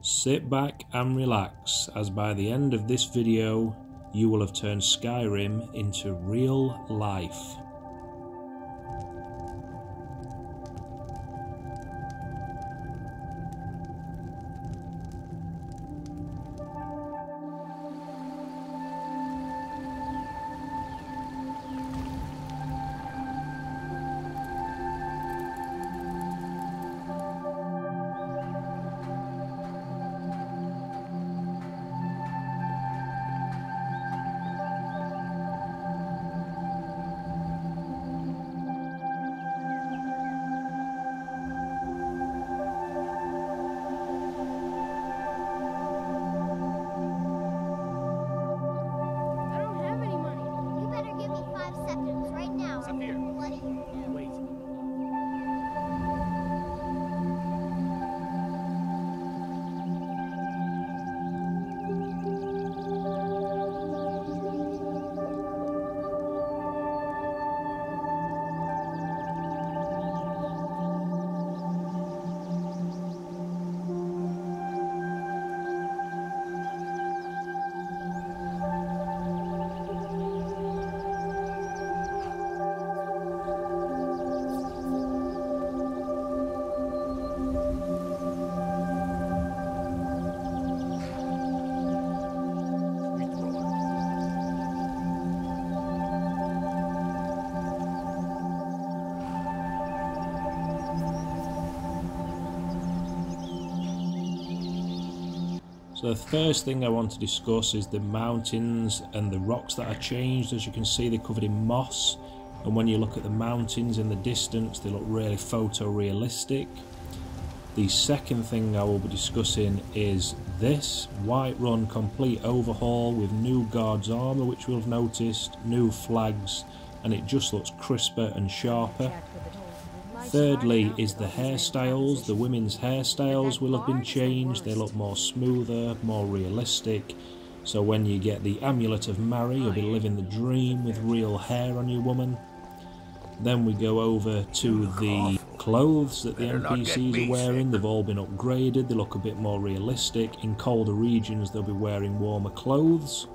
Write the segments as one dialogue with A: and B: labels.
A: Sit back and relax, as by the end of this video you will have turned Skyrim into real life. So the first thing I want to discuss is the mountains and the rocks that are changed. As you can see, they're covered in moss, and when you look at the mountains in the distance, they look really photorealistic. The second thing I will be discussing is this Whiterun complete overhaul with new guards armour, which we'll have noticed, new flags, and it just looks crisper and sharper. Thirdly is the hairstyles. The women's hairstyles will have been changed. They look more smoother, more realistic. So when you get the amulet of Mary, you'll be living the dream with real hair on your woman. Then we go over to the clothes that the NPCs are wearing. They've all been upgraded. They look a bit more realistic. In colder regions, they'll be wearing warmer clothes.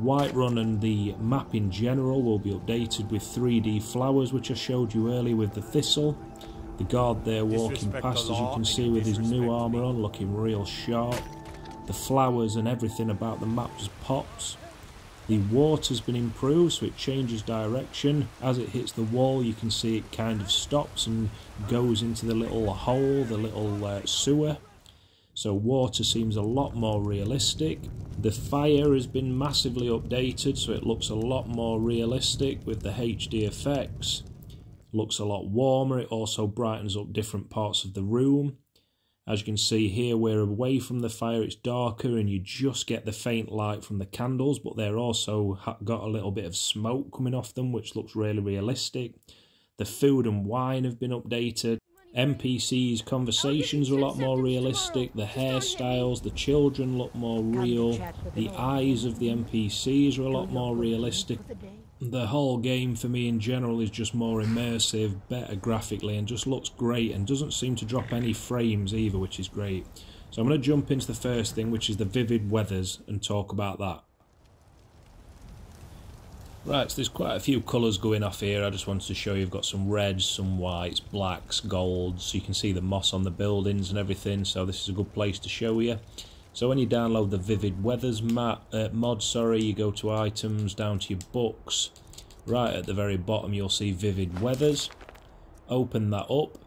A: Whiterun and the map in general will be updated with 3D flowers, which I showed you earlier with the thistle. The guard there walking past, as you can see, with his new armour on, looking real sharp. The flowers and everything about the map just pops. The water's been improved, so it changes direction. As it hits the wall, you can see it kind of stops and goes into the little hole, the little sewer. So water seems a lot more realistic. The fire has been massively updated, so it looks a lot more realistic with the HD effects. Looks a lot warmer. It also brightens up different parts of the room. As you can see here, we're away from the fire, it's darker, and you just get the faint light from the candles, but they're also got a little bit of smoke coming off them, which looks really realistic. The food and wine have been updated. NPCs' conversations are a lot more realistic. The hairstyles, the children look more real. The eyes of the NPCs are a lot more realistic. The whole game for me in general is just more immersive, better graphically, and just looks great and doesn't seem to drop any frames either, which is great. So I'm going to jump into the first thing, which is the vivid weathers, and talk about that. Right, so there's quite a few colours going off here. I just wanted to show you, you've got some reds, some whites, blacks, golds. So you can see the moss on the buildings and everything, so this is a good place to show you. So when you download the Vivid Weathers mod, you go to items, down to your books. Right at the very bottom you'll see Vivid Weathers. Open that up.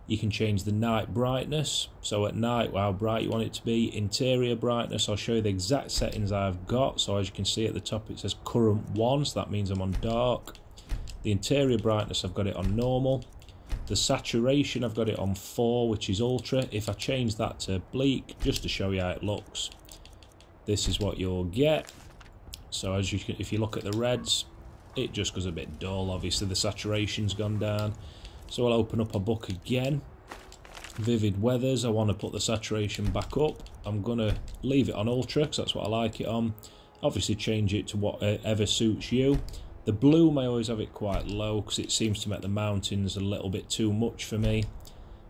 A: You can change the night brightness. So at night, how bright you want it to be. Interior brightness, I'll show you the exact settings I've got. So as you can see at the top it says current 1, so that means I'm on dark. The interior brightness, I've got it on normal. The saturation, I've got it on 4, which is ultra. If I change that to bleak, just to show you how it looks, this is what you'll get. So as you can, if you look at the reds, it just goes a bit dull. Obviously the saturation's gone down. So I'll open up a book again. Vivid Weathers, I want to put the saturation back up. I'm going to leave it on ultra because that's what I like it on. Obviously change it to whatever suits you. The bloom, I always have it quite low because it seems to make the mountains a little bit too much for me.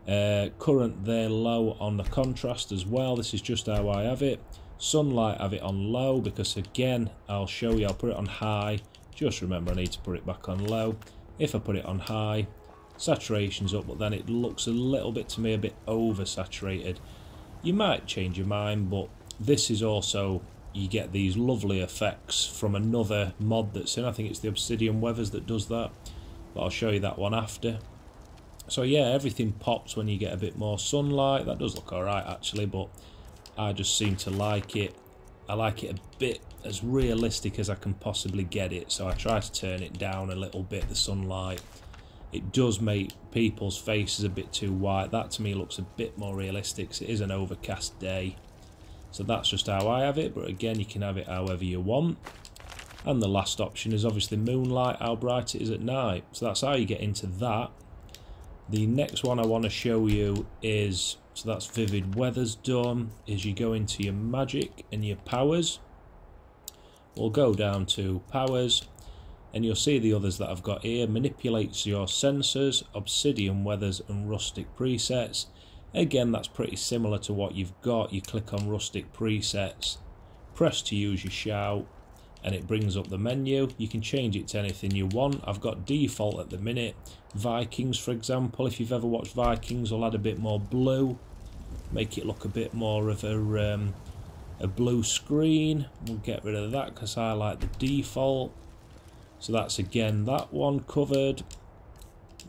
A: Current there low on the contrast as well. This is just how I have it. Sunlight, have it on low, because again, I'll show you, I'll put it on high. Just remember I need to put it back on low. If I put it on high, saturation's up, but then it looks a little bit to me a bit oversaturated. You might change your mind, but this is also, you get these lovely effects from another mod that's in. I think it's the Obsidian Weathers that does that, but I'll show you that one after. So yeah, everything pops when you get a bit more sunlight. That does look alright actually, but I just seem to like it. I like it a bit as realistic as I can possibly get it, so I try to turn it down a little bit, the sunlight. It does make people's faces a bit too white. That to me looks a bit more realistic, so it is an overcast day. So that's just how I have it, but again, you can have it however you want. And the last option is obviously moonlight, how bright it is at night. So that's how you get into that. The next one I want to show you is, so that's vivid weathers done, is you go into your magic and your powers. We'll go down to powers, and you'll see the others that I've got here. Manipulates your sensors, obsidian weathers and rustic presets. Again, that's pretty similar to what you've got. You click on rustic presets, press to use your shout, and it brings up the menu. You can change it to anything you want. I've got default at the minute. Vikings, for example, if you've ever watched Vikings, I'll add a bit more blue, make it look a bit more of a blue screen. We'll get rid of that because I like the default. So that's again that one covered.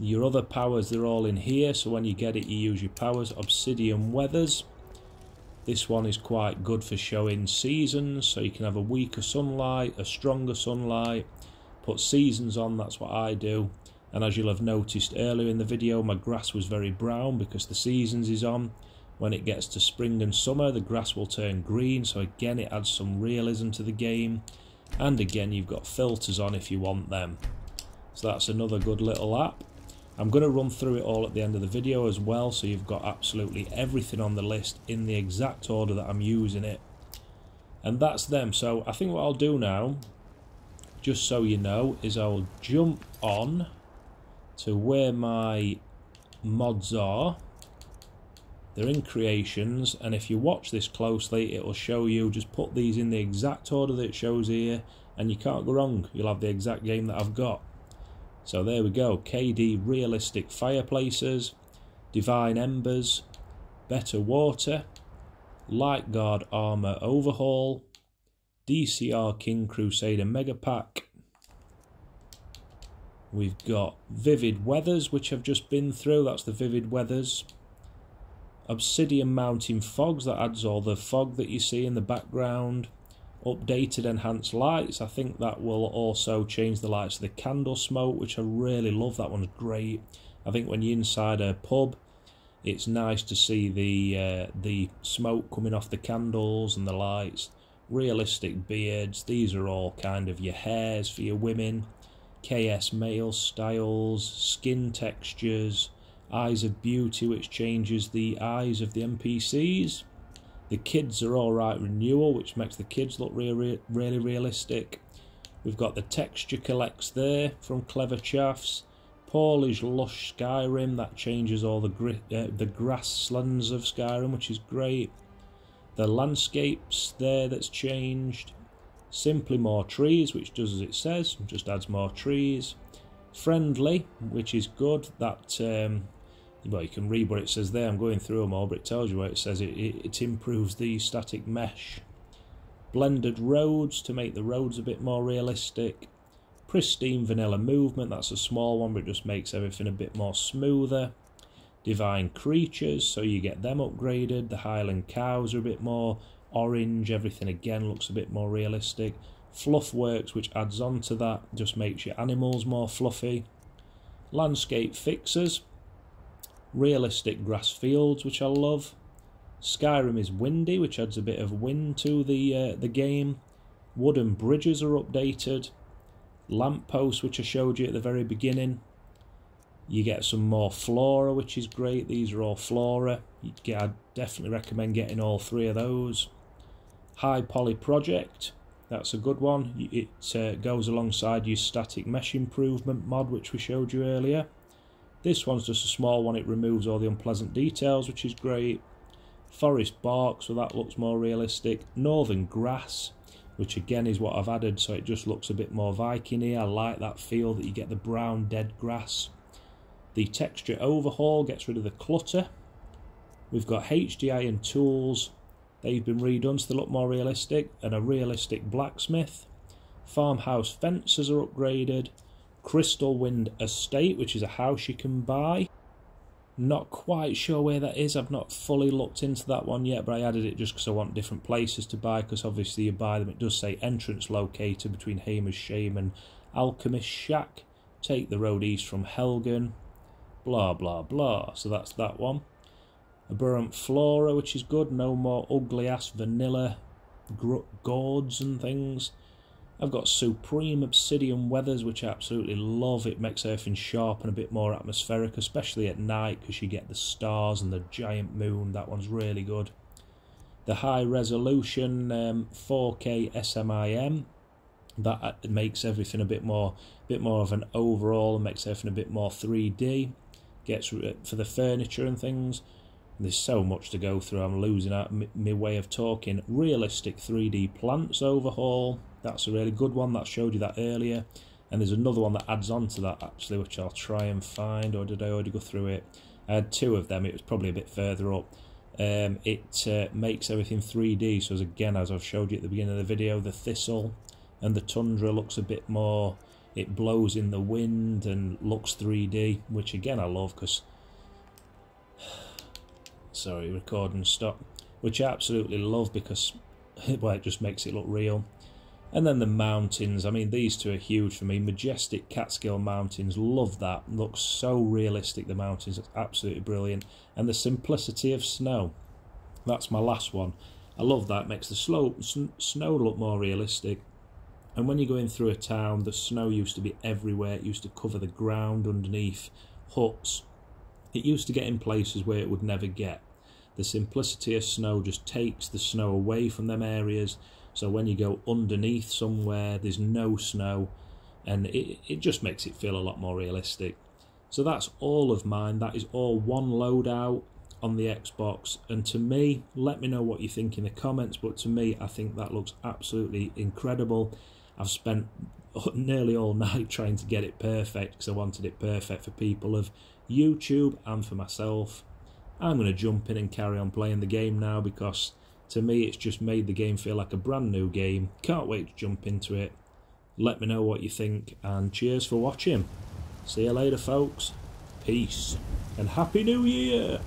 A: Your other powers, they're all in here, so when you get it, you use your powers. Obsidian weathers. This one is quite good for showing seasons, so you can have a weaker sunlight, a stronger sunlight, put seasons on, that's what I do. And as you'll have noticed earlier in the video, my grass was very brown because the seasons is on. When it gets to spring and summer, the grass will turn green, so again it adds some realism to the game. And again, you've got filters on if you want them. So that's another good little app. I'm going to run through it all at the end of the video as well, so you've got absolutely everything on the list in the exact order that I'm using it. And that's them. So I think what I'll do now, just so you know, is I'll jump on to where my mods are. They're in creations, and if you watch this closely, it will show you, just put these in the exact order that it shows here, and you can't go wrong. You'll have the exact game that I've got. So there we go, KD Realistic Fireplaces, Divine Embers, Better Water, Light Guard Armour Overhaul, DCR King Crusader Mega Pack. We've got Vivid Weathers, which I've just been through, that's the Vivid Weathers. Obsidian Mountain Fogs, that adds all the fog that you see in the background. Updated enhanced lights, I think that will also change the lights to the candle smoke, which I really love. That one's great. I think when you're inside a pub, it's nice to see the smoke coming off the candles and the lights. Realistic beards, these are all kind of your hairs for your women. KS male styles, skin textures, Eyes of Beauty, which changes the eyes of the NPCs. The kids are alright renewal, which makes the kids look really realistic. We've got the texture collects there from Clever Chaffs. Polish Lush Skyrim, that changes all the grasslands of Skyrim, which is great. The landscapes there, that's changed. Simply More Trees, which does as it says, just adds more trees. Friendly, which is good. That well, you can read what it says there. I'm going through them all, but it tells you what it says. It improves the static mesh. Blended roads to make the roads a bit more realistic. Pristine vanilla movement, that's a small one, but it just makes everything a bit more smoother. Divine creatures, so you get them upgraded. The Highland cows are a bit more orange. Everything again looks a bit more realistic. Fluff works, which adds on to that, just makes your animals more fluffy. Landscape fixers. Realistic grass fields, which I love. Skyrim is windy, which adds a bit of wind to the game. Wooden bridges are updated. Lampposts, which I showed you at the very beginning. You get some more flora, which is great. These are all flora. I'd definitely recommend getting all three of those. High Poly Project, that's a good one. It goes alongside your static mesh improvement mod, which we showed you earlier. This one's just a small one, it removes all the unpleasant details, which is great. Forest bark, so that looks more realistic. Northern grass, which again is what I've added, so it just looks a bit more Viking-y. I like that feel that you get the brown dead grass. The texture overhaul gets rid of the clutter. We've got HDI and tools. They've been redone so they look more realistic. And a realistic blacksmith. Farmhouse fences are upgraded. Crystal Wind Estate, which is a house you can buy. Not quite sure where that is. I've not fully looked into that one yet, but I added it just because I want different places to buy, because obviously you buy them. It does say entrance located between Hamer's Shame and Alchemist Shack. Take the road east from Helgen. Blah, blah, blah. So that's that one. A Burnt Flora, which is good. No more ugly-ass vanilla gourds and things. I've got Supreme Obsidian Weathers, which I absolutely love. It makes everything sharp and a bit more atmospheric, especially at night, because you get the stars and the giant moon. That one's really good. The High Resolution 4K SMIM, that makes everything a bit more of an overall, and makes everything a bit more 3D. Gets for the furniture and things. There's so much to go through, I'm losing out my way of talking. Realistic 3D plants overhaul. That's a really good one, that showed you that earlier. And there's another one that adds on to that actually, which I'll try and find, or did I already go through it? I had two of them, it was probably a bit further up. It makes everything 3D, so as I've showed you at the beginning of the video, the thistle and the tundra looks a bit more, it blows in the wind and looks 3D, which again I love, because sorry, recording stop, which I absolutely love because, well, it just makes it look real. And then the mountains, I mean, these two are huge for me. Majestic Catskill Mountains, love that. Looks so realistic, the mountains, it's absolutely brilliant. And the simplicity of snow, that's my last one. I love that, it makes the snow look more realistic. And when you're going through a town, the snow used to be everywhere. It used to cover the ground underneath huts. It used to get in places where it would never get. The simplicity of snow just takes the snow away from them areas. So when you go underneath somewhere, there's no snow, and it just makes it feel a lot more realistic. So that's all of mine. That is all one loadout on the Xbox. And to me, let me know what you think in the comments, but to me, I think that looks absolutely incredible. I've spent nearly all night trying to get it perfect, because I wanted it perfect for people of YouTube and for myself. I'm going to jump in and carry on playing the game now, because to me it's just made the game feel like a brand new game. Can't wait to jump into it. Let me know what you think, and cheers for watching. See you later, folks. Peace and Happy New Year.